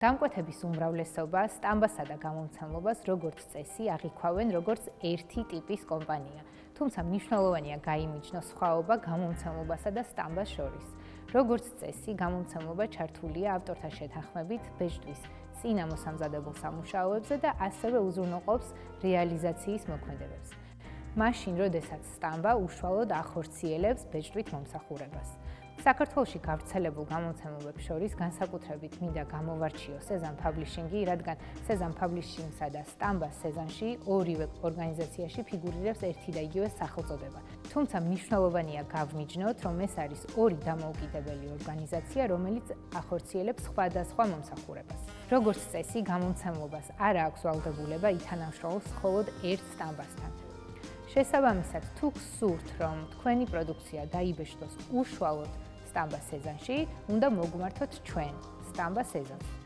დამკვეთების უმრავლესობა სტამბასა და გამომცემლობას როგორც წესი აღიქვავენ როგორც ერთი ტიპის კომპანია, თუმცა მნიშვნელოვანია გაიმიჯნოს სხვაობა გამომცემლობასა და სტამბას შორის. როგორც წესი, გამომცემლობა ჩართულია ავტორთა შეთანხმებით ბეჭდვის წინა მოსამზადებელ სამუშაოებზე და ასევე უზრუნველყოფს რეალიზაციის მოქმედებებს. მაშინ, როდესაც სტამბა უშუალოდ ახორციელებს ბეჭდვით მომსახურებას. საქართველოში გავრცელებულ გამომცემლობებს შორის განსაკუთრებით მინდა გამოვარჩიო სეზან ფაბლიშინგი, რადგან სეზან ფაბლიშინგსა და სტამბა სეზანში ორივე ორგანიზაციაში ფიგურირებს ერთი და იგივე სახელწოდება. თუმცა მნიშვნელოვანია გავმიჯნოთ, რომ ეს არის ორი დამოუკიდებელი ორგანიზაცია, რომელიც ახორციელებს სხვადასხვა მომსახურებას. როგორც წესი, გამომცემლობას არ აქვს ვალდებულება ითანამშრომლოს მხოლოდ ერთ სტამბასთან. შესაბამისად, თუ გსურთ, რომ თქვენი პროდუქცია დაიბეჭდოს უშუალოდ სტამბა სეზანში, უნდა მოგმართოთ ჩვენ სტამბა სეზანს.